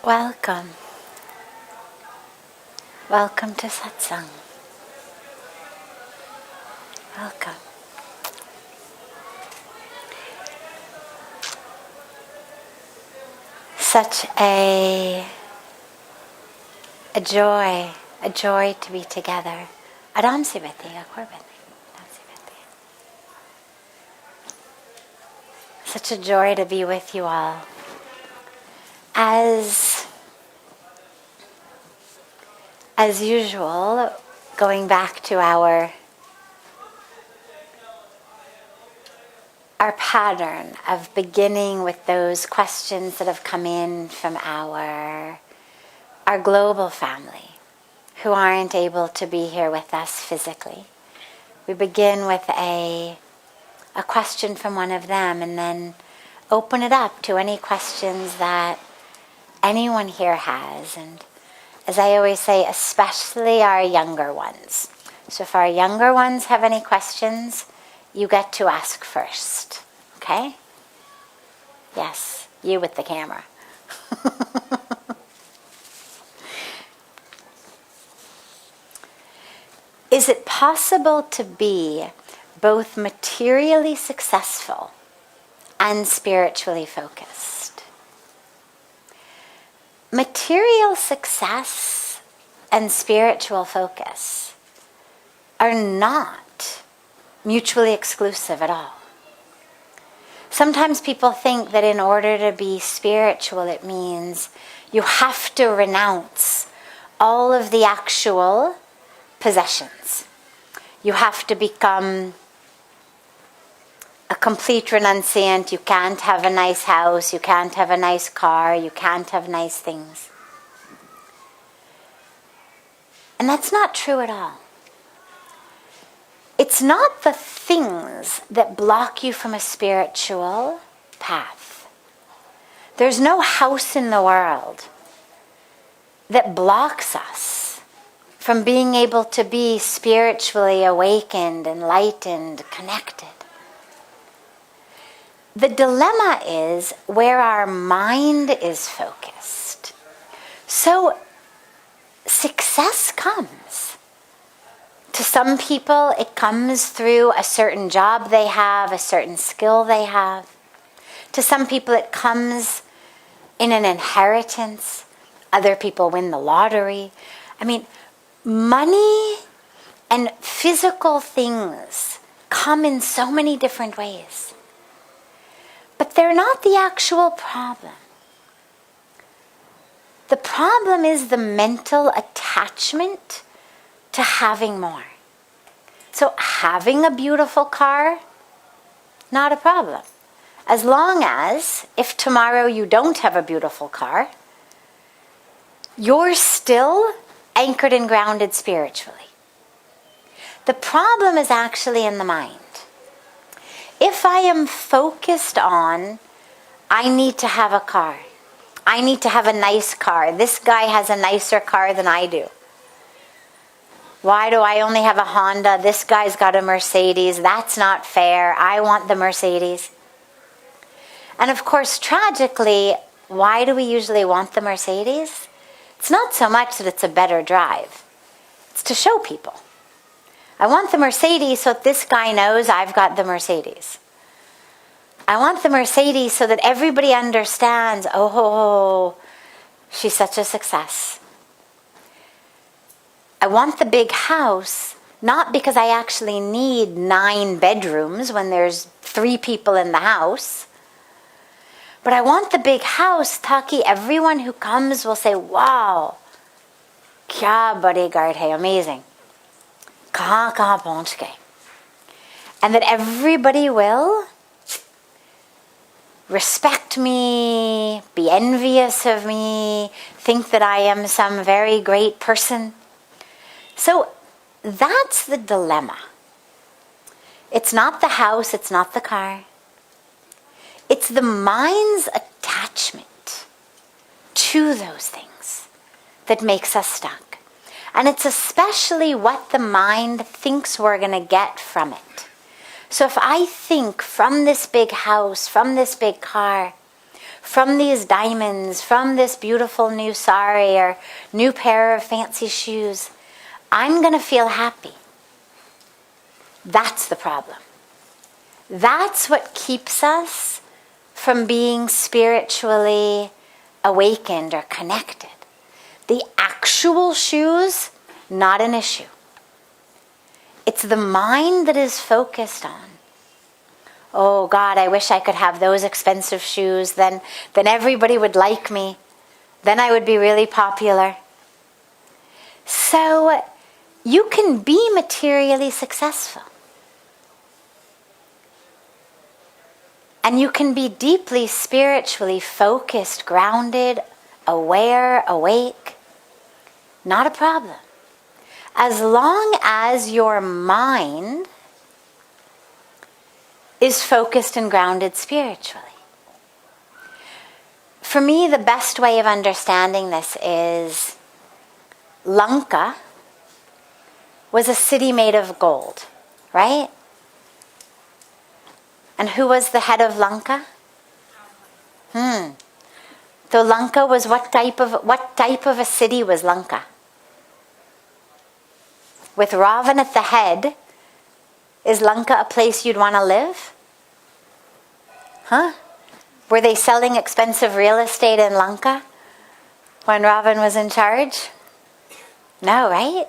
Welcome. Welcome to Satsang. Welcome. Such a joy to be together. Adam Siveti, such a joy to be with you all. As usual, going back to our pattern of beginning with those questions that have come in from our global family who aren't able to be here with us physically. We begin with a question from one of them and then open it up to any questions that anyone here has. And as I always say, especially our younger ones. So if our younger ones have any questions, you get to ask first. Okay? Yes, you with the camera. Is it possible to be both materially successful and spiritually focused? Material success and spiritual focus are not mutually exclusive at all. Sometimes people think that in order to be spiritual, it means you have to renounce all of the actual possessions. You have to become a complete renunciant. You can't have a nice house. You can't have a nice car. You can't have nice things. And that's not true at all. It's not the things that block you from a spiritual path. There's no house in the world that blocks us from being able to be spiritually awakened, enlightened, connected. The dilemma is where our mind is focused. So success comes. To some people, it comes through a certain job they have, a certain skill they have. To some people, it comes in an inheritance. Other people win the lottery. I mean, money and physical things come in so many different ways. But they're not the actual problem. The problem is the mental attachment to having more. So having a beautiful car, not a problem. As long as, if tomorrow you don't have a beautiful car, you're still anchored and grounded spiritually. The problem is actually in the mind. If I am focused on, I need to have a car. I need to have a nice car. This guy has a nicer car than I do. Why do I only have a Honda? This guy's got a Mercedes. That's not fair. I want the Mercedes. And of course, tragically, why do we usually want the Mercedes? It's not so much that it's a better drive. It's to show people. I want the Mercedes so that this guy knows I've got the Mercedes. I want the Mercedes so that everybody understands, oh, she's such a success. I want the big house, not because I actually need 9 bedrooms when there's 3 people in the house. But I want the big house, taki everyone who comes will say, wow, kya bodyguard hai, amazing. Kahan pahunch gaye. And that everybody will respect me, be envious of me, think that I am some very great person. So that's the dilemma. It's not the house, it's not the car. It's the mind's attachment to those things that makes us stuck. And it's especially what the mind thinks we're going to get from it. So if I think from this big house, from this big car, from these diamonds, from this beautiful new sari or new pair of fancy shoes, I'm going to feel happy. That's the problem. That's what keeps us from being spiritually awakened or connected. The actual shoes, not an issue. It's the mind that is focused on, oh God, I wish I could have those expensive shoes, then everybody would like me, then I would be really popular. So you can be materially successful. And you can be deeply spiritually focused, grounded, aware, awake. Not a problem. As long as your mind is focused and grounded spiritually. For me, the best way of understanding this is Lanka was a city made of gold, right? And who was the head of Lanka? So Lanka was what type of a city was Lanka? With Ravan at the head, is Lanka a place you'd want to live? Huh? Were they selling expensive real estate in Lanka when Ravan was in charge? No, right?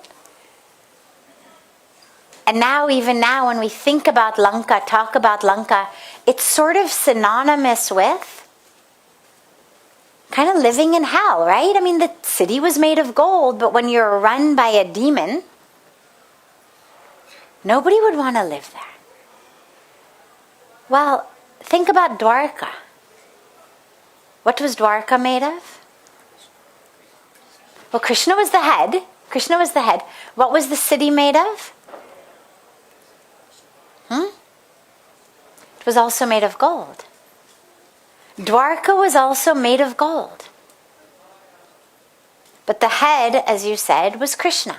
And now, even now, when we think about Lanka, talk about Lanka, it's sort of synonymous with kind of living in hell, right? I mean, the city was made of gold, but when you're run by a demon, nobody would want to live there. Well, think about Dwarka. What was Dwarka made of? Well, Krishna was the head. Krishna was the head. What was the city made of? It was also made of gold. Dwarka was also made of gold. But the head, as you said, was Krishna.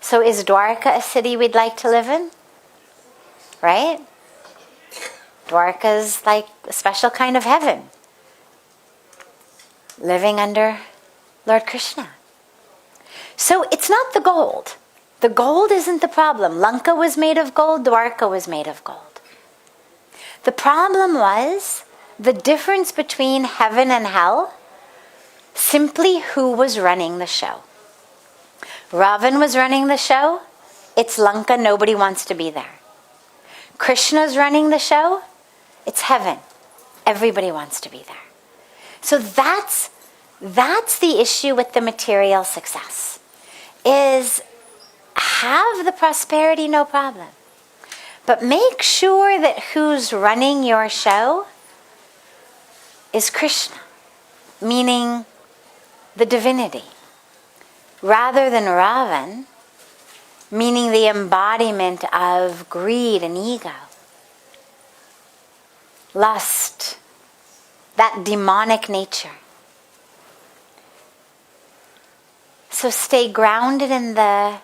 So is Dwarka a city we'd like to live in? Right? Dwarka's like a special kind of heaven. Living under Lord Krishna. So it's not the gold. The gold isn't the problem. Lanka was made of gold, Dwarka was made of gold. The problem was the difference between heaven and hell, simply who was running the show. Ravan was running the show, it's Lanka, nobody wants to be there. Krishna's running the show, it's heaven, everybody wants to be there. So that's the issue with the material success, is have the prosperity, no problem. But make sure that who's running your show is Krishna, meaning the divinity, rather than Ravan, meaning the embodiment of greed and ego, lust, that demonic nature. So stay grounded in the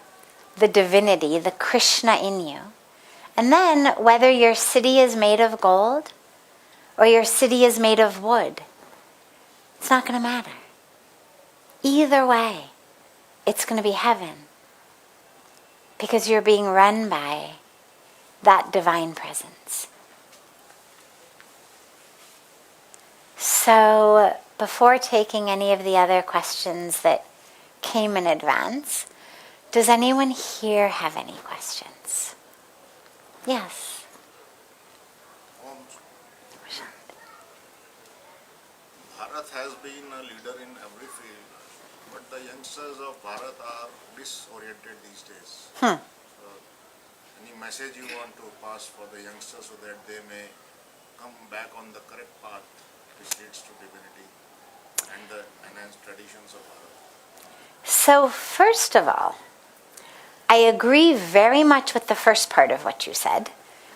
divinity, the Krishna in you. And then whether your city is made of gold or your city is made of wood, it's not going to matter. Either way, it's going to be heaven, because you're being run by that divine presence. So before taking any of the other questions that came in advance, does anyone here have any questions? Yes. Bharat has been a leader in every field, but the youngsters of Bharat are disoriented these days. Any message you want to pass for the youngsters so that they may come back on the correct path which leads to divinity and the enhanced traditions of Bharat? So first of all, I agree very much with the first part of what you said,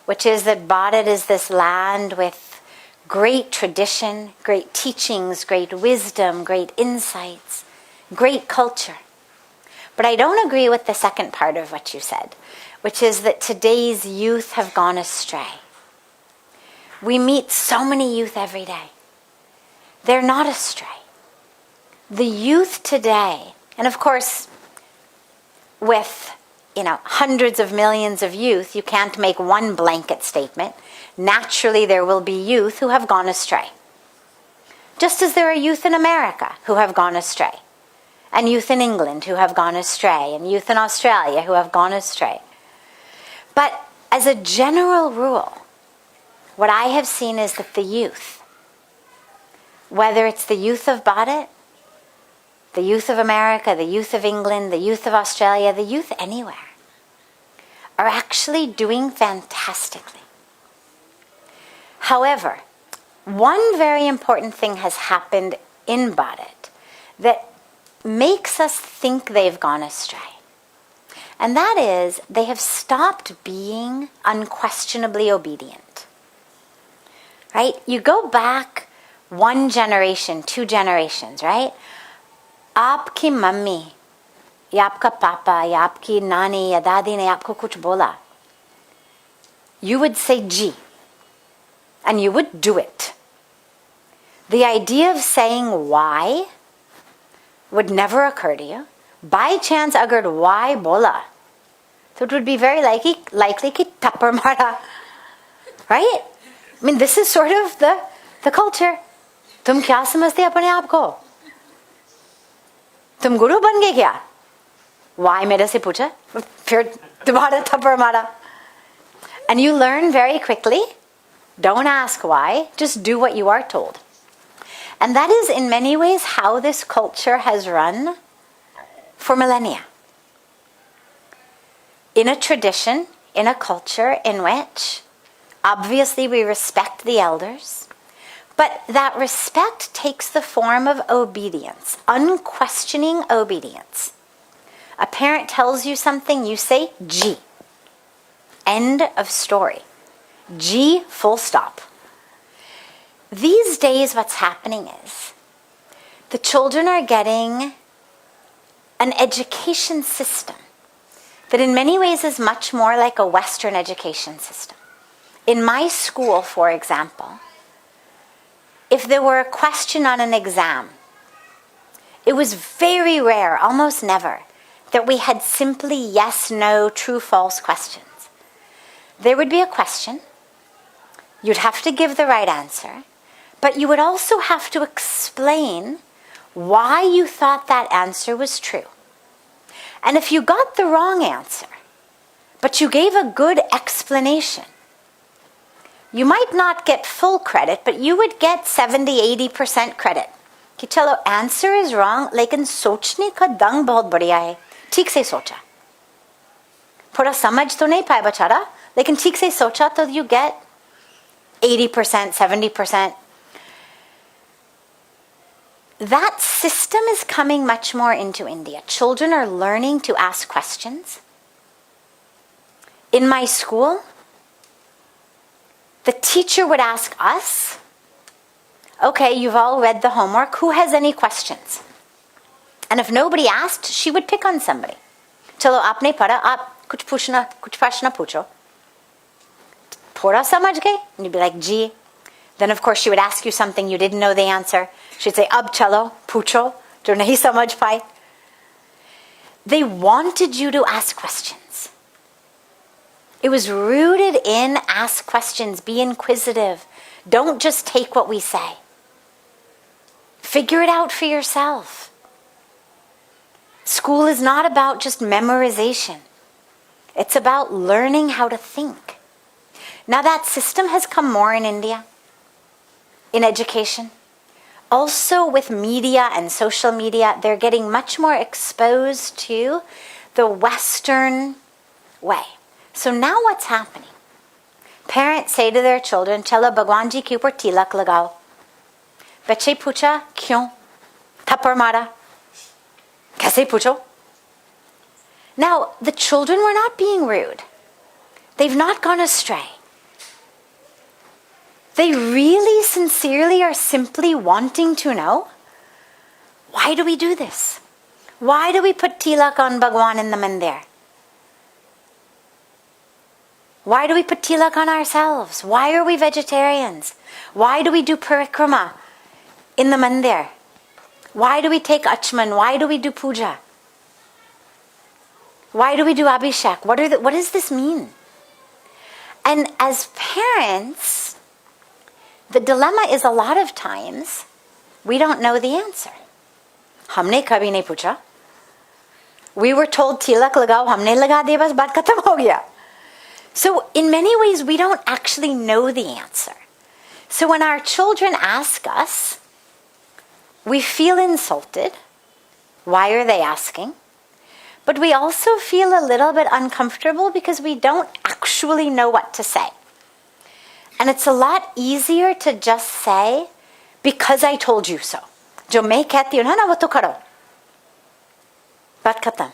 which is that Bharat is this land with great tradition, great teachings, great wisdom, great insights, great culture. But I don't agree with the second part of what you said, which is that today's youth have gone astray. We meet so many youth every day. they're not astray. The youth today, and of course, with hundreds of millions of youth, you can't make one blanket statement. Naturally, there will be youth who have gone astray. Just as there are youth in America who have gone astray, and youth in England who have gone astray, and youth in Australia who have gone astray. But as a general rule, what I have seen is that the youth, whether it's the youth of Bharat, the youth of America, the youth of England, the youth of Australia, the youth anywhere, are actually doing fantastically. However, one very important thing has happened in Bharat that makes us think they've gone astray. And that is, they have stopped being unquestionably obedient. Right? You go back 1 generation, 2 generations, right? Aapki mummy, ya aapka papa, ya aapki nani, ya dadi ne aapko kuch bola. You would say ji, and you would do it. The idea of saying why would never occur to you. By chance, agar why bola, so it would be very likely ki tappar mara. Right? I mean, this is sort of the culture. Tum kya samajhte apne aap ko? तुम गुरु बन गए क्या? Why मेरे से पूछा? फिर तुम्हारा थप्पड़ मारा. And you learn very quickly. Don't ask why. Just do what you are told. And that is in many ways how this culture has run for millennia. In a tradition, in a culture in which obviously we respect the elders, but that respect takes the form of obedience, unquestioning obedience. A parent tells you something, you say, Ji. End of story. Ji, full stop. These days what's happening is the children are getting an education system that in many ways is much more like a Western education system. In my school, for example, if there were a question on an exam, it was very rare, almost never, that we had simply yes, no, true, false questions. There would be a question, you'd have to give the right answer, but you would also have to explain why you thought that answer was true. And if you got the wrong answer, but you gave a good explanation, you might not get full credit, but you would get 70-80% credit. कि चलो answer is wrong, लेकिन सोचने का ढंग बहुत बढ़िया है. ठीक से सोचा. थोड़ा समझ तो नहीं पाया बेचारा, लेकिन ठीक से सोचा तो you get 80%, 70%. That system is coming much more into India. Children are learning to ask questions. In my school, the teacher would ask us, okay, you've all read the homework, who has any questions? And if nobody asked, she would pick on somebody. Chalo, aapne padha, aap kuch prashna pucho. Thora samajh gaye? And you'd be like, ji. Then of course she would ask you something you didn't know the answer. She'd say, ab chalo, pucho, jo nahi samajh pai. They wanted you to ask questions. It was rooted in ask questions, be inquisitive. Don't just take what we say. Figure it out for yourself. School is not about just memorization. It's about learning how to think. Now that system has come more in India, in education. Also with media and social media, they're getting much more exposed to the Western way. So now what's happening? Parents say to their children, "Chalo Bhagwan ji ke upar tilak lagao." Bachche pucha, "Kyun? Thappar mara." Kaise pucho? Now, the children were not being rude. They've not gone astray. They really sincerely are simply wanting to know, why do we do this? Why do we put tilak on Bhagwan in the mandir? Why do we put tilak on ourselves? Why are we vegetarians? Why do we do parikrama? in the mandir? Why do we take achman? Why do we do puja? Why do we do abhishek? What does this mean? And as parents, the dilemma is a lot of times we don't know the answer. Humne kabhi nahi pucha. We were told tilak lagao, humne laga diya, bas baat khatam ho gaya. So in many ways we don't actually know the answer. So when our children ask us, we feel insulted. Why are they asking? But we also feel a little bit uncomfortable because we don't actually know what to say. And it's a lot easier to just say, because I told you so. Jo main kehti hu na wo to karo. Baat khatam.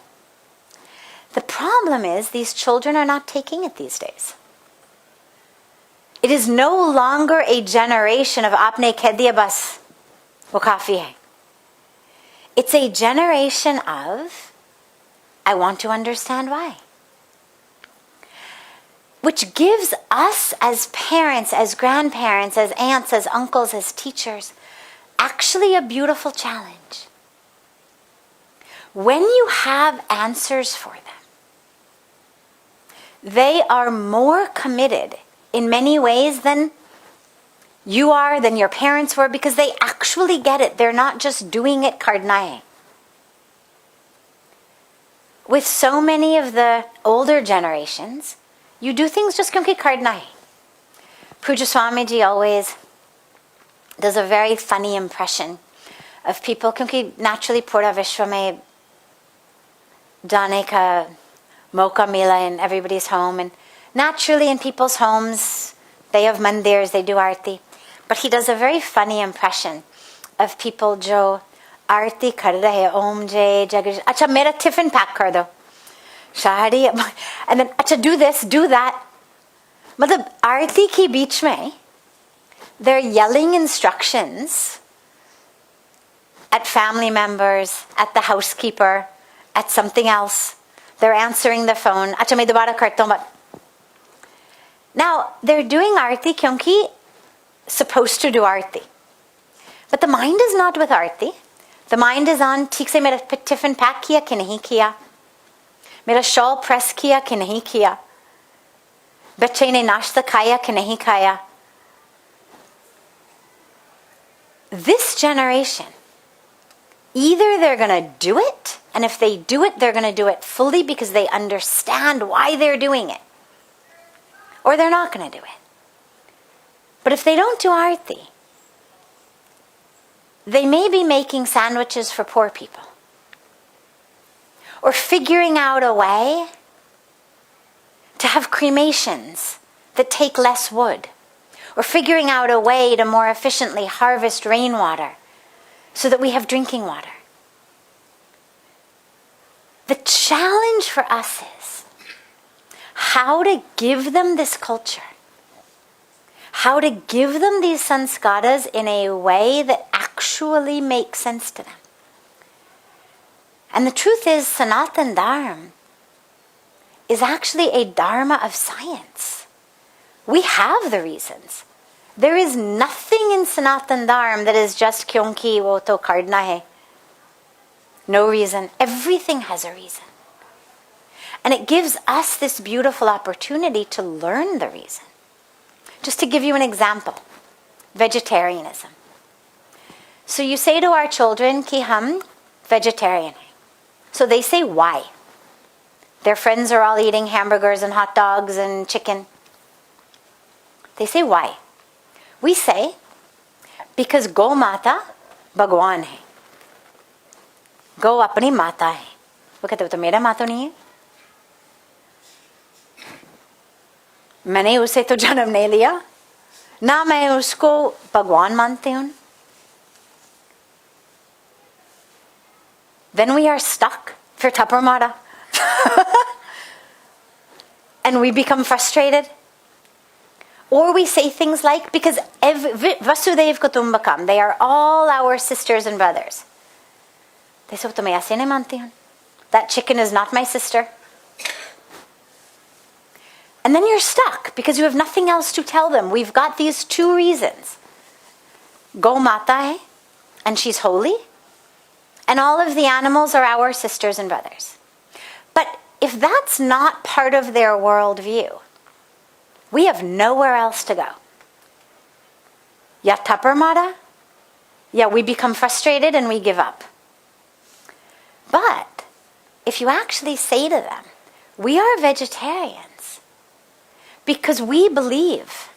The problem is these children are not taking it these days. It is no longer a generation of aapne keh diya bas, wo kafi hai. It's a generation of, I want to understand why. Which gives us as parents, as grandparents, as aunts, as uncles, as teachers, actually a beautiful challenge. When you have answers for them, they are more committed in many ways than you are, than your parents were, because they actually get it. They're not just doing it kardnaye. With so many of the older generations, you do things just kyunki kardnaye. Puja Swamiji always does a very funny impression of people, kyunki naturally Pura Vishwa mein jaane ka moka mila in everybody's home, and naturally in people's homes they have mandirs, they do aarti. But he does a very funny impression of people jo आरती कर रहे ओम जय जगदीश अच्छा मेरा tiffin pack कर दो शाहरी and then अच्छा do this do that मतलब आरती की बीच में they're yelling instructions at family members, at the housekeeper, at something else. They're answering the phone. अच्छा मैं दोबारा करता हूँ. Now they're doing आरती क्योंकि supposed to do Aarti, but the mind is not with Aarti. The mind is on, ठीक से मेरा tiffin pack किया कि नहीं किया, मेरा शॉल प्रेस किया कि नहीं किया, बच्चे ने नाश्ता खाया कि नहीं खाया. This generation, either they're going to do it, and if they do it, they're going to do it fully because they understand why they're doing it, or they're not going to do it. But if they don't do aarti, they may be making sandwiches for poor people, or figuring out a way to have cremations that take less wood, or figuring out a way to more efficiently harvest rainwater so that we have drinking water. The challenge for us is how to give them this culture, how to give them these sanskaras in a way that actually makes sense to them. And the truth is, Sanatan Dharma is actually a dharma of science. We have the reasons. There is nothing in Sanatan Dharma that is just kyunki wo to kardna hai. No reason. Everything has a reason. And it gives us this beautiful opportunity to learn the reason. Just to give you an example, vegetarianism. So you say to our children ki hum vegetarian hai. So they say why? Their friends are all eating hamburgers and hot dogs and chicken. They say why? We say because Go Mata Bhagwan hai. Go apni mata hai. वो कहते हो तो मेरा माता नहीं है, मैंने उसे तो जन्म नहीं लिया ना, मैं उसको भगवान मानती हूँ. Then we are stuck for Tapamara. And we become frustrated. Or we say things like, because Vasudev Kutumbakam, they are all our sisters and brothers. They say, that chicken is not my sister. And then you're stuck because you have nothing else to tell them. We've got these two reasons. Go Mata hai, and she's holy, and all of the animals are our sisters and brothers. But if that's not part of their worldview, we have nowhere else to go. Yataparmada? Yeah, we become frustrated and we give up. But if you actually say to them, we are vegetarians because we believe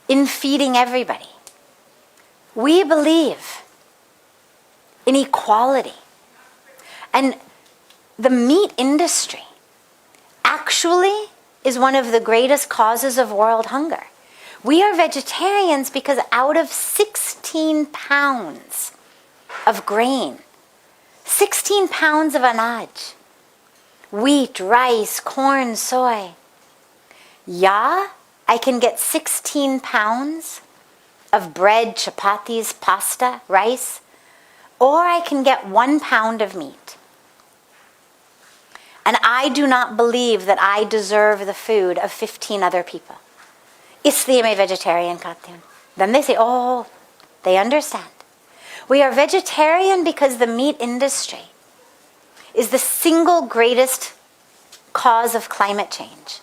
in feeding everybody. We believe in equality. And the meat industry actually is one of the greatest causes of world hunger. We are vegetarians because out of 16 pounds of grain, 16 pounds of anaj, wheat, rice, corn, soy, I can get 16 pounds of bread, chapatis, pasta, rice, or I can get 1 pound of meat. And I do not believe that I deserve the food of 15 other people. Isliye main vegetarian khati hu. Then they say, oh, they understand. We are vegetarian because the meat industry is the single greatest cause of climate change.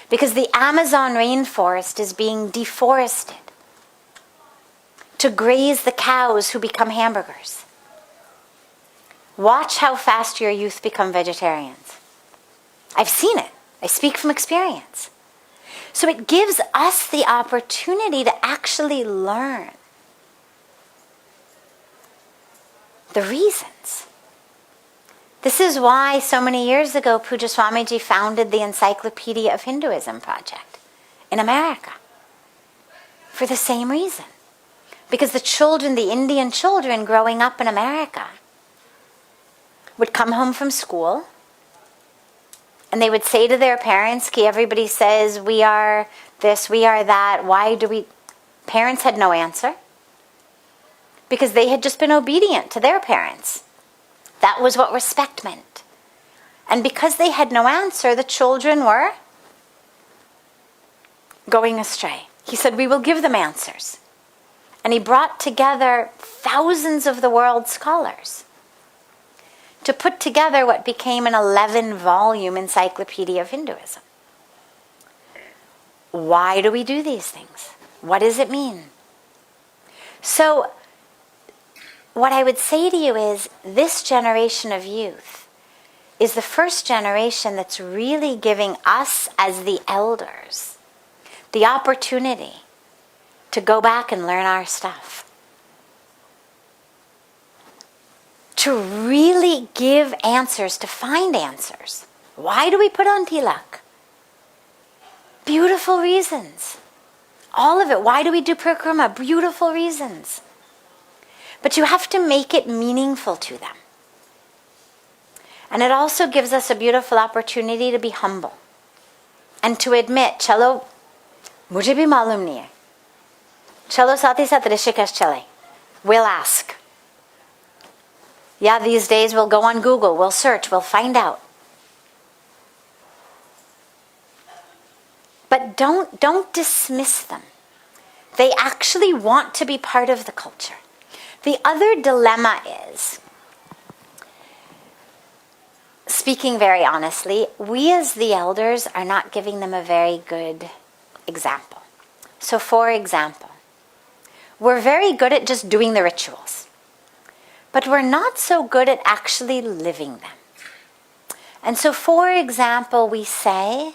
Because the Amazon rainforest is being deforested to graze the cows who become hamburgers. Watch how fast your youth become vegetarians. I've seen it. I speak from experience. So it gives us the opportunity to actually learn the reasons. This is why so many years ago Puja Swamiji founded the Encyclopedia of Hinduism project in America. For the same reason. Because the children, the Indian children growing up in America, would come home from school and they would say to their parents, Ki everybody says we are this, we are that, why do we... Parents had no answer. Because they had just been obedient to their parents. That was what respect meant. And because they had no answer, the children were going astray. He said, we will give them answers. And he brought together thousands of the world's scholars to put together what became an 11-volume Encyclopedia of Hinduism. Why do we do these things? What does it mean? So, what I would say to you is, this generation of youth is the first generation that's really giving us as the elders the opportunity to go back and learn our stuff. To really give answers, to find answers. Why do we put on tilak? Beautiful reasons. All of it. Why do we do parikrama? Beautiful reasons. But you have to make it meaningful to them. And it also gives us a beautiful opportunity to be humble. And to admit, chalo, mujhe bhi malum nahi hai. Chalo saath hi saath Rishikesh chale. We'll ask. Yeah, these days we'll go on Google, we'll search, we'll find out. But don't dismiss them. They actually want to be part of the culture. The other dilemma is, speaking very honestly, we as the elders are not giving them a very good example. So for example, we're very good at just doing the rituals, but we're not so good at actually living them. And so for example, we say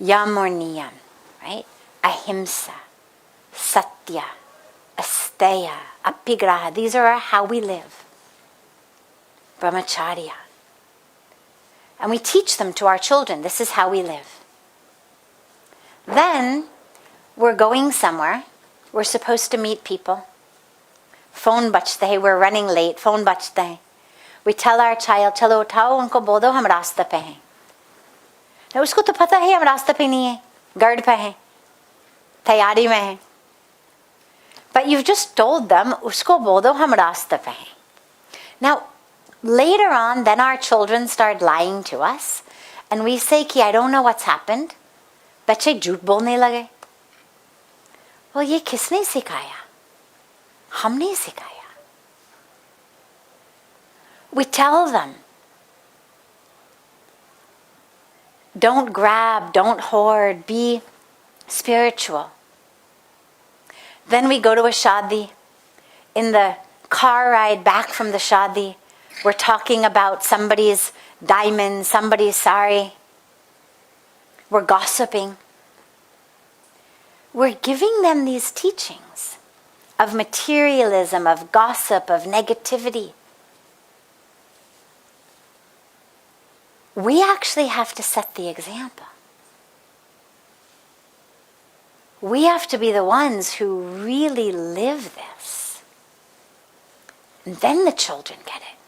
yam or niyam, right? Ahimsa, satya, asteya, apigraha. These are how we live. Brahmacharya. And we teach them to our children. This is how we live. Then we're going somewhere. We're supposed to meet people. Phone bachte hai. We're running late. Phone bachte hai. We tell our child, chalo uthao, unko bol do, hum rasta pe hain. Now usko to pata hai, hum rasta pe nahi hai. Gard pe hain. Tayari mein hai. But you've just told them, usko bol do, hum rasta pe hain. Now, later on, then our children start lying to us. And we say, ki I don't know what's happened. Bache jhoot bolne lage. Well, ye kisne sikhaya? हमने सिखाया. We tell them, don't grab, don't hoard, be spiritual. Then we go to a shadi. In the car ride back from the shadi, we're talking about somebody's diamond, somebody's sari. We're gossiping. We're giving them these teachings of materialism, of gossip, of negativity. We actually have to set the example. We have to be the ones who really live this. And then the children get it.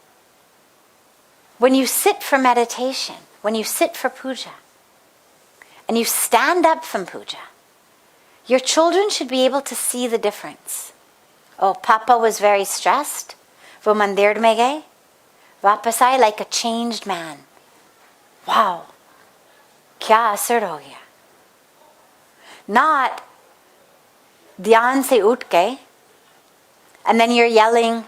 When you sit for meditation, when you sit for puja, and you stand up from puja, your children should be able to see the difference. Oh, Papa was very stressed. वो मंदिर में गए, वापस आए like a changed man. Wow, क्या असर हो गया. Not ध्यान से उठ के, and then you're yelling,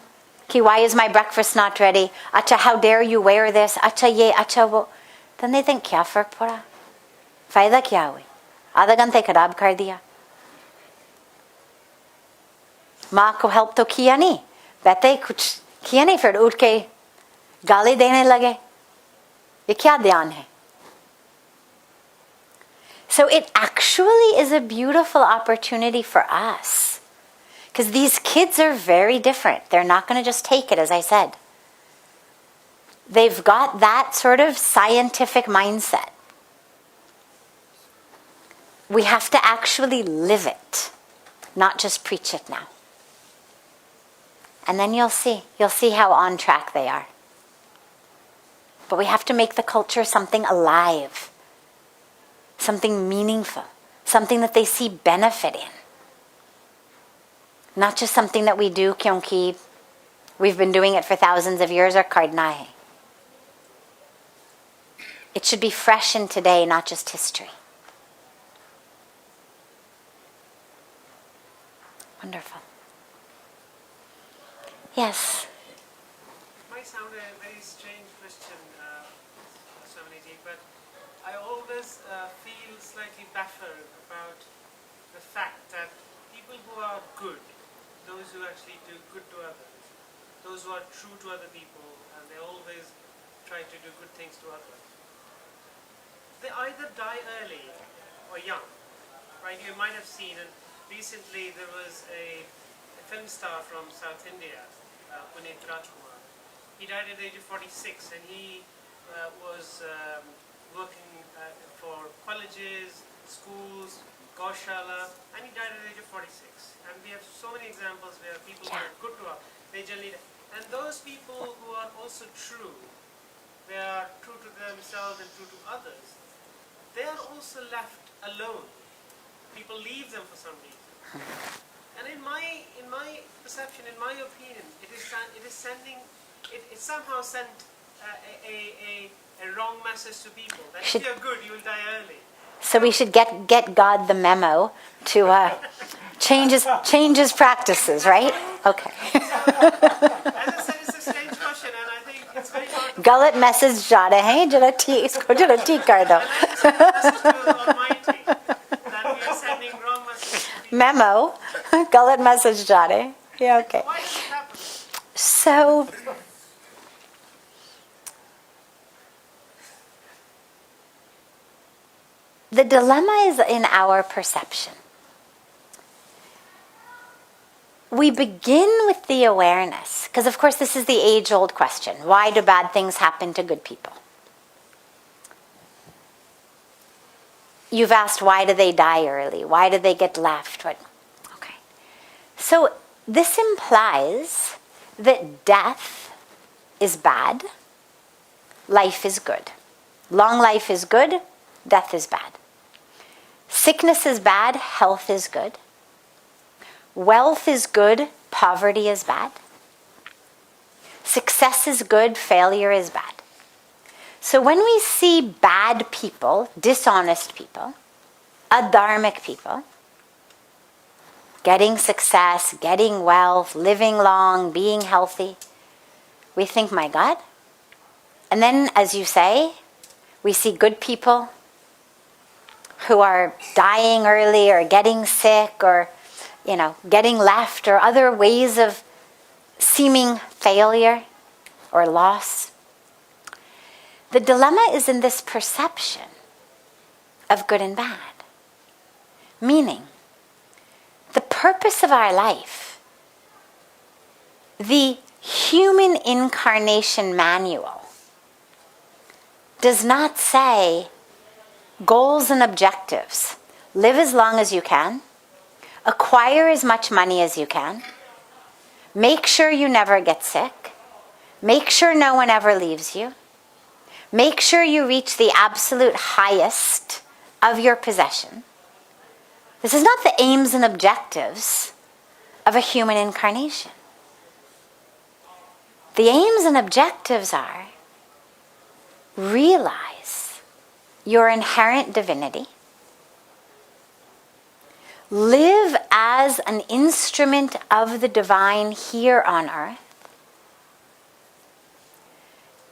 कि why is my breakfast not ready? अच्छा, how dare you wear this? अच्छा ये, अच्छा वो. Then they think, क्या फर्क पड़ा? फायदा क्या हुई? आधा घंटे खराब कर दिया. माँ को हेल्प तो किया नहीं, बेटे कुछ किया नहीं, फिर उठ के गाली देने लगे. ये क्या ध्यान है? So it actually is a beautiful opportunity for us. Because these kids are very different. They're not going to just take it, as I said. They've got that sort of scientific mindset. We have to actually live it, not just preach it now. And then you'll see how on track they are. But we have to make the culture something alive, something meaningful, something that they see benefit in. Not just something that we do kyunki we've been doing it for thousands of years or karna hai. It should be fresh in today, not just history. Wonderful. Yes. It might sound a very strange question, Swamiji, but I always feel slightly baffled about the fact that people who are good, those who actually do good to others, those who are true to other people, and they always try to do good things to others, they either die early or young, right? You might have seen, and recently there was a film star from South India, Puneet Rajkumar. He died at the age of 46, and he was working for colleges, schools, Gaushala, and he died at the age of 46. And we have so many examples where people who are good to us, they generally, and those people who are also true, they are true to themselves and true to others, they are also left alone. People leave them for some reason. And in my perception, in my opinion, it somehow sent a wrong message to people that if you're good, you will die early. So we should get God the memo to change his practices, right? Okay. As I said, it's a strange question, and I think it's very hard to गलत message जा रहे हैं, जरा ठीक कर दो. message to the Almighty that we are sending wrong messages to people. Memo, गलत message जा रहे हैं. Yeah, okay. Why does it happen? So the dilemma is in our perception. We begin with the awareness, because of course this is the age-old question. Why do bad things happen to good people? You've asked, why do they die early? Why do they get left? Okay. So this implies that death is bad, life is good. Long life is good, death is bad. Sickness is bad, health is good. Wealth is good, poverty is bad. Success is good, failure is bad. So when we see bad people, dishonest people, adharmic people, getting success, getting wealth, living long, being healthy, we think, my God. And then, as you say, we see good people who are dying early or getting sick or, getting left, or other ways of seeming failure or loss. The dilemma is in this perception of good and bad. Meaning, the purpose of our life, the human incarnation manual, does not say goals and objectives. Live as long as you can. Acquire as much money as you can. Make sure you never get sick. Make sure no one ever leaves you. Make sure you reach the absolute highest of your possession. This is not the aims and objectives of a human incarnation. The aims and objectives are: realize your inherent divinity, live as an instrument of the divine here on earth,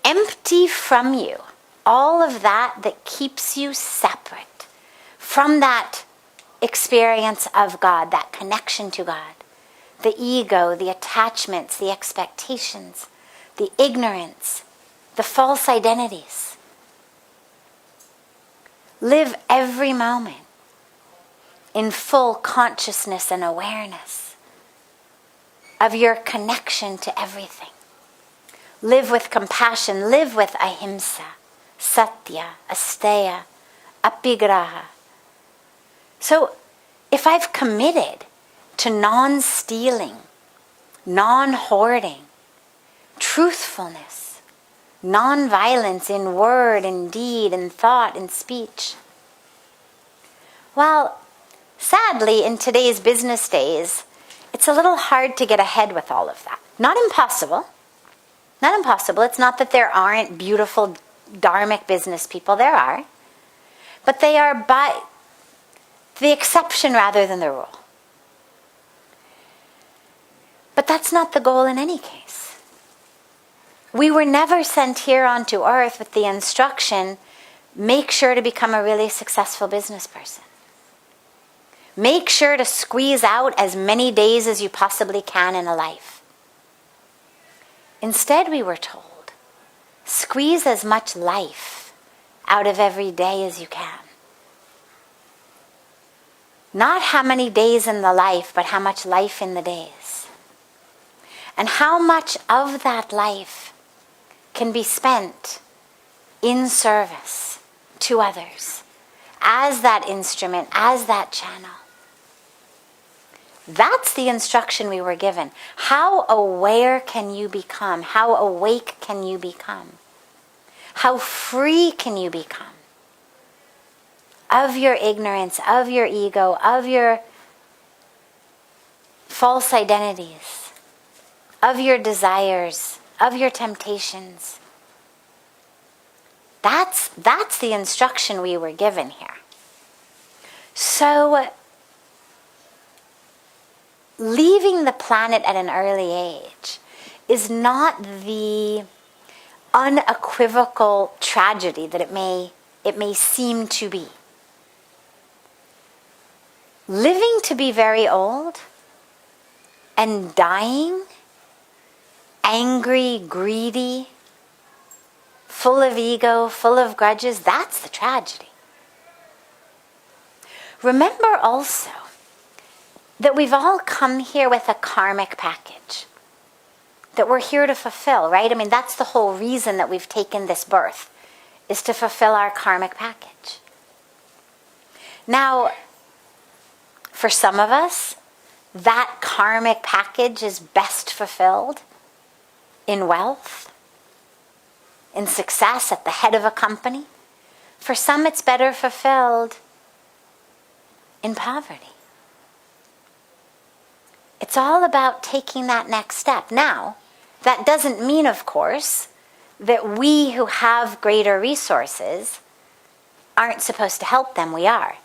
empty from you all of that keeps you separate from that experience of God, that connection to God, the ego, the attachments, the expectations, the ignorance, the false identities. Live every moment in full consciousness and awareness of your connection to everything. Live with compassion, live with ahimsa, satya, asteya, apigraha. So if I've committed to non-stealing, non-hoarding, truthfulness, non-violence in word and deed and thought and speech, well, sadly, in today's business days, it's a little hard to get ahead with all of that. Not impossible. Not impossible. It's not that there aren't beautiful dharmic business people. There are. But they are by the exception rather than the rule. But that's not the goal in any case. We were never sent here onto earth with the instruction, make sure to become a really successful business person. Make sure to squeeze out as many days as you possibly can in a life. Instead, we were told, squeeze as much life out of every day as you can. Not how many days in the life, but how much life in the days. And how much of that life can be spent in service to others, as that instrument, as that channel. That's the instruction we were given. How aware can you become? How awake can you become? How free can you become of your ignorance, of your ego, of your false identities, of your desires, of your temptations? That's the instruction we were given here. So, leaving the planet at an early age is not the unequivocal tragedy that it may seem to be. Living to be very old and dying angry, greedy, full of ego, full of grudges, that's the tragedy. Remember also that we've all come here with a karmic package that we're here to fulfill, right? I mean, that's the whole reason that we've taken this birth, is to fulfill our karmic package. Now, for some of us, that karmic package is best fulfilled in wealth, in success at the head of a company. For some, it's better fulfilled in poverty. It's all about taking that next step. Now, that doesn't mean, of course, that we who have greater resources aren't supposed to help them. We are.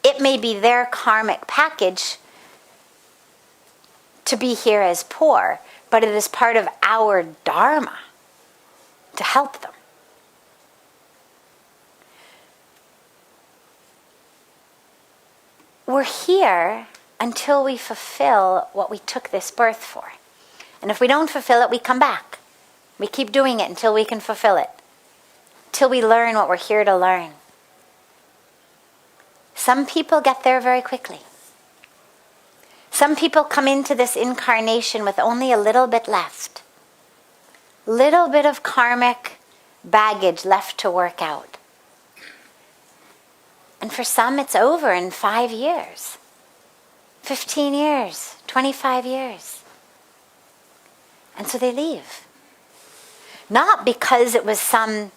It may be their karmic package to be here as poor, but it is part of our dharma to help them. We're here until we fulfill what we took this birth for. And if we don't fulfill it, we come back. We keep doing it until we can fulfill it. Till we learn what we're here to learn. Some people get there very quickly. Some people come into this incarnation with only a little bit left. Little bit of karmic baggage left to work out. And for some, it's over in 5 years, 15 years, 25 years. And so they leave. Not because it was some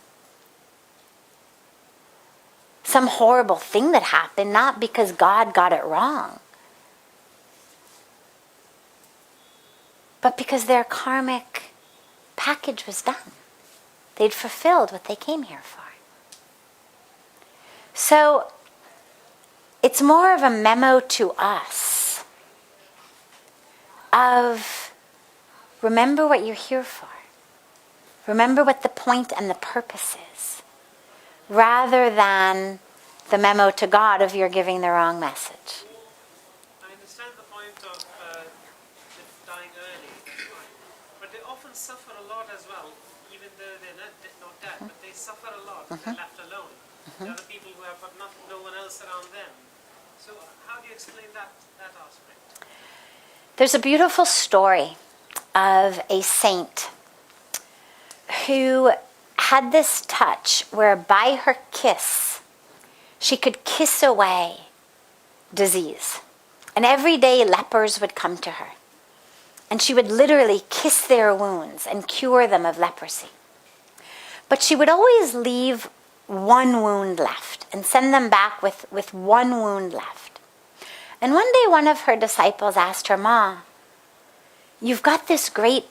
horrible thing that happened, not because God got it wrong, but because their karmic package was done. They'd fulfilled what they came here for. So it's more of a memo to us of remember what you're here for. Remember what the point and the purpose is, rather than the memo to God of you're giving the wrong message. I understand the point of dying early, but they often suffer a lot as well, even though they're not dead, but they suffer a lot if they're left alone. There are the people who have got no one else around them. So how do you explain that aspect? There's a beautiful story of a saint who had this touch where by her kiss, she could kiss away disease. And every day lepers would come to her. And she would literally kiss their wounds and cure them of leprosy. But she would always leave one wound left and send them back with one wound left. And one day one of her disciples asked her, "Ma, you've got this great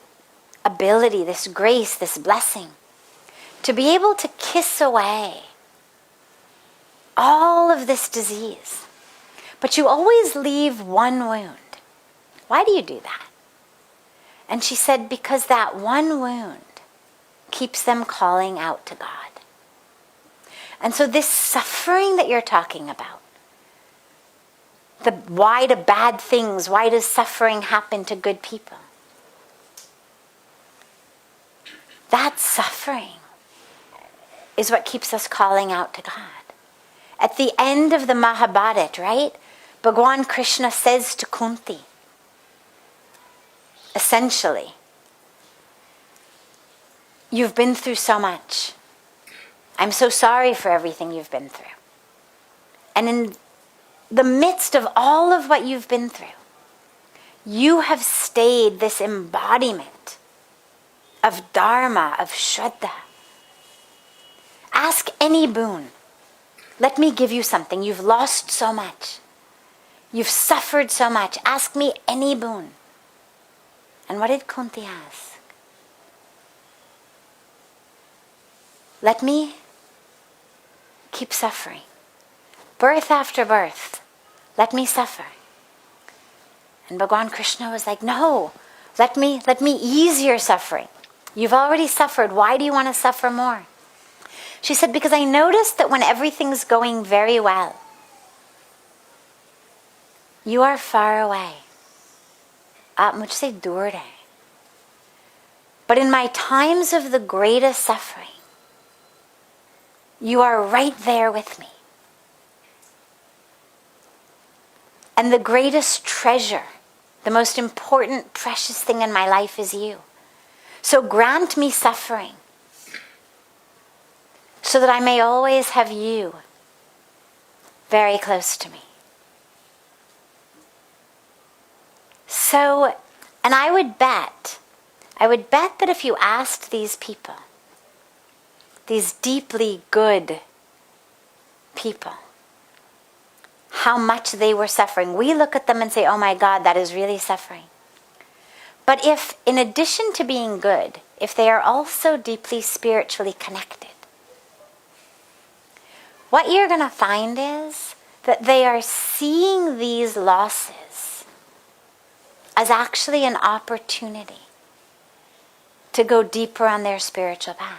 ability, this grace, this blessing, to be able to kiss away all of this disease. But you always leave one wound. Why do you do that?" And she said, "Because that one wound keeps them calling out to God." And so this suffering that you're talking about, why do bad things, why does suffering happen to good people? That suffering is what keeps us calling out to God. At the end of the Mahabharata, right? Bhagwan Krishna says to Kunti, essentially, you've been through so much. I'm so sorry for everything you've been through. And in the midst of all of what you've been through, you have stayed this embodiment of Dharma, of Shraddha. Ask any boon. Let me give you something. You've lost so much. You've suffered so much. Ask me any boon. And what did Kunti ask? Let me keep suffering. Birth after birth. Let me suffer. And Bhagwan Krishna was like, no, let me ease your suffering. You've already suffered. Why do you want to suffer more? She said, because I noticed that when everything's going very well, you are far away. Aap mujhse dur hai. But in my times of the greatest suffering, you are right there with me. And the greatest treasure, the most important, precious thing in my life is you. So grant me suffering so that I may always have you very close to me. So, and I would bet that if you asked these people, these deeply good people, how much they were suffering, we look at them and say, oh my God, that is really suffering. But if, in addition to being good, if they are also deeply spiritually connected, what you're going to find is that they are seeing these losses as actually an opportunity to go deeper on their spiritual path.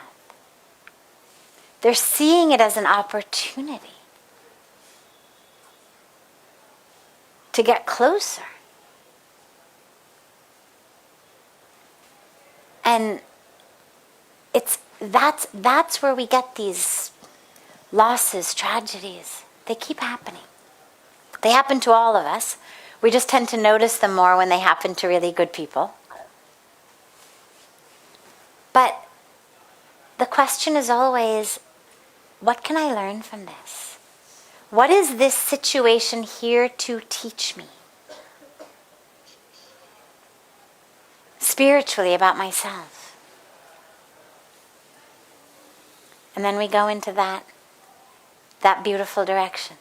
They're seeing it as an opportunity to get closer. And that's where we get these losses, tragedies. They keep happening. They happen to all of us. We just tend to notice them more when they happen to really good people. But the question is always, what can I learn from this? What is this situation here to teach me? Spiritually, about myself. And then we go into that beautiful direction.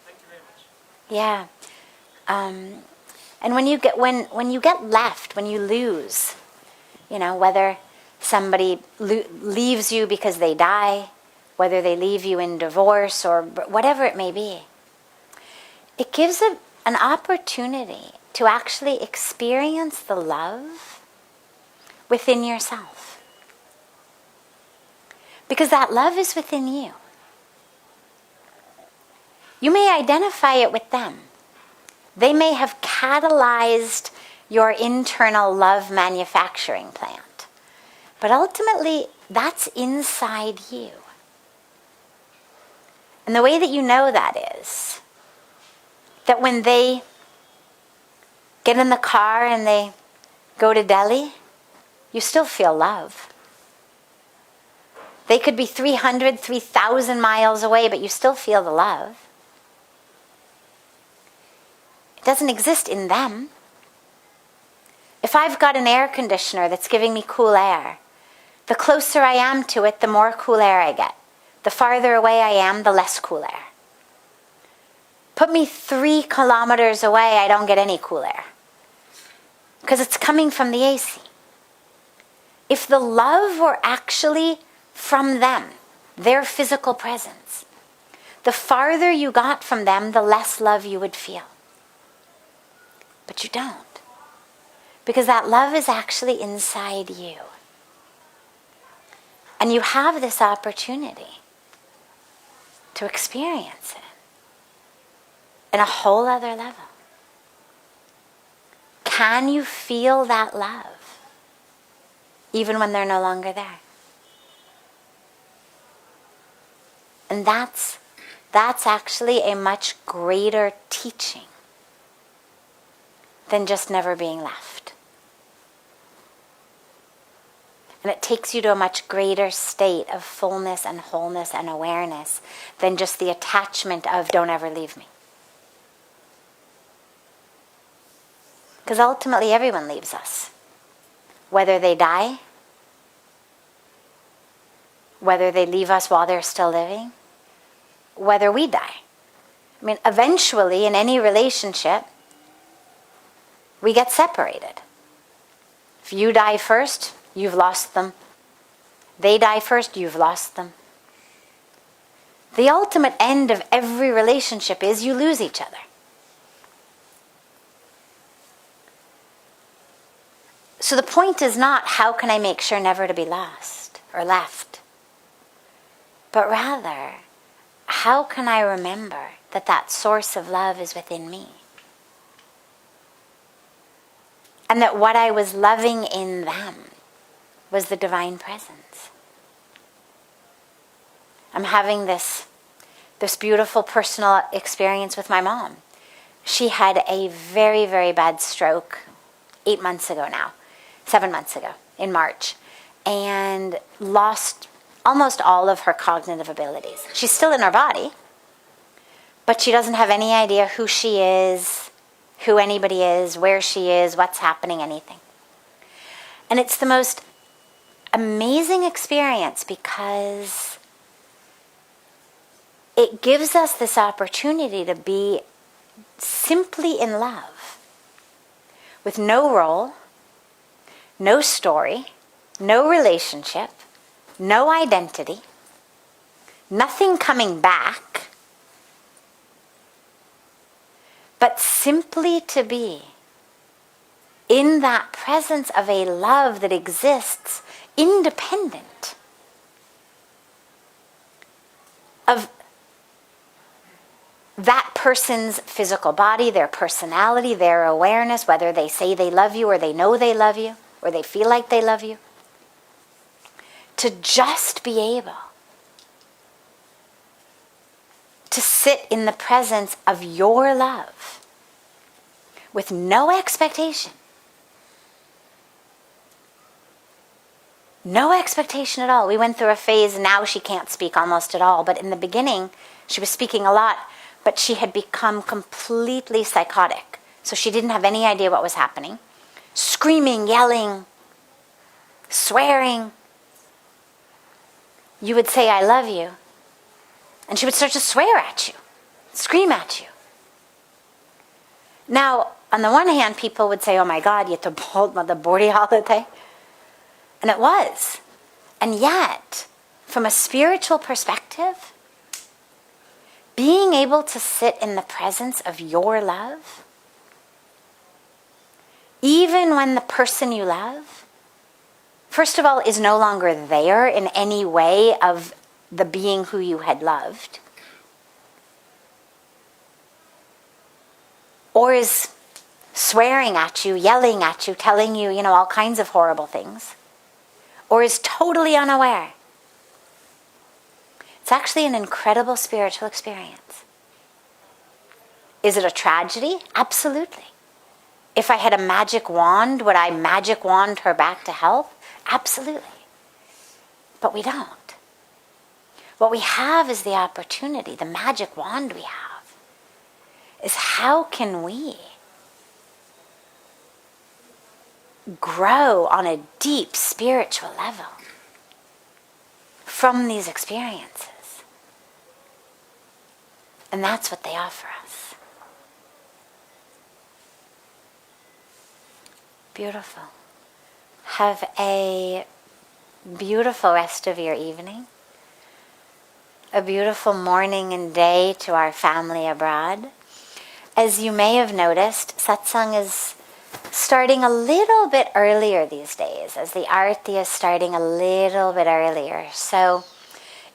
Thank you very much. Yeah. And when you get left, when you lose, whether somebody leaves you because they die, whether they leave you in divorce or whatever it may be, it gives an opportunity to actually experience the love within yourself. Because that love is within you. You may identify it with them. They may have catalyzed your internal love manufacturing plant. But ultimately, that's inside you. And the way that you know that is that when they get in the car and they go to Delhi, you still feel love. They could be 300, 3,000 miles away, but you still feel the love. It doesn't exist in them. If I've got an air conditioner that's giving me cool air, the closer I am to it, the more cool air I get. The farther away I am, the less cool air. Put me 3 kilometers away, I don't get any cool air. Because it's coming from the AC. If the love were actually from them, their physical presence, the farther you got from them, the less love you would feel. But you don't. Because that love is actually inside you. And you have this opportunity to experience it in a whole other level. Can you feel that love even when they're no longer there? And that's actually a much greater teaching than just never being left. And it takes you to a much greater state of fullness and wholeness and awareness than just the attachment of don't ever leave me. Because ultimately everyone leaves us. Whether they die, whether they leave us while they're still living, whether we die. I mean, eventually in any relationship, we get separated. If you die first, you've lost them. They die first, you've lost them. The ultimate end of every relationship is you lose each other. So the point is not how can I make sure never to be lost or left, but rather how can I remember that source of love is within me? And that what I was loving in them was the divine presence. I'm having this beautiful personal experience with my mom. She had a very, very bad stroke 7 months ago, in March, and lost almost all of her cognitive abilities. She's still in her body, but she doesn't have any idea who she is, who anybody is, where she is, what's happening, anything. And it's the most amazing experience because it gives us this opportunity to be simply in love, with no role, no story, no relationship, no identity, nothing coming back, but simply to be in that presence of a love that exists independent of that person's physical body, their personality, their awareness, whether they say they love you or they know they love you or they feel like they love you. To just be able to sit in the presence of your love with no expectation. No expectation at all. We went through a phase, now she can't speak almost at all, but in the beginning she was speaking a lot, but she had become completely psychotic. So she didn't have any idea what was happening. Screaming, yelling, swearing. You would say, I love you. And she would start to swear at you, scream at you. Now, on the one hand, people would say, oh my God, you have to hold the body holiday. And it was. And yet, from a spiritual perspective, being able to sit in the presence of your love, even when the person you love, first of all, is no longer there in any way of the being who you had loved, or is swearing at you, yelling at you, telling you, all kinds of horrible things, or is totally unaware. It's actually an incredible spiritual experience. Is it a tragedy? Absolutely. If I had a magic wand, would I magic wand her back to health? Absolutely. But we don't. What we have is the opportunity, the magic wand we have, is how can we grow on a deep spiritual level from these experiences. And that's what they offer us. Beautiful. Have a beautiful rest of your evening. A beautiful morning and day to our family abroad. As you may have noticed, Satsang is starting a little bit earlier these days, as the Arti is starting a little bit earlier. So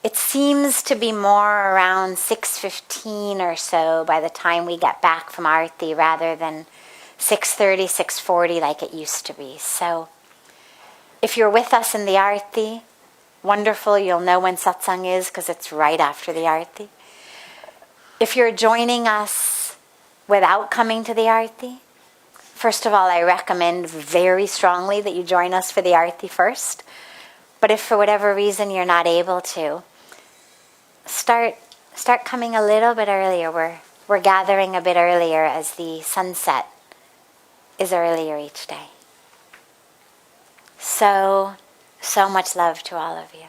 it seems to be more around 6:15 or so by the time we get back from Arti, rather than 6:30, 6:40 like it used to be. So if you're with us in the Arti, wonderful, you'll know when Satsang is because it's right after the Arti. If you're joining us without coming to the Arti, first of all, I recommend very strongly that you join us for the Arti first. But if for whatever reason you're not able to, start coming a little bit earlier. We're gathering a bit earlier as the sunset is earlier each day. So much love to all of you.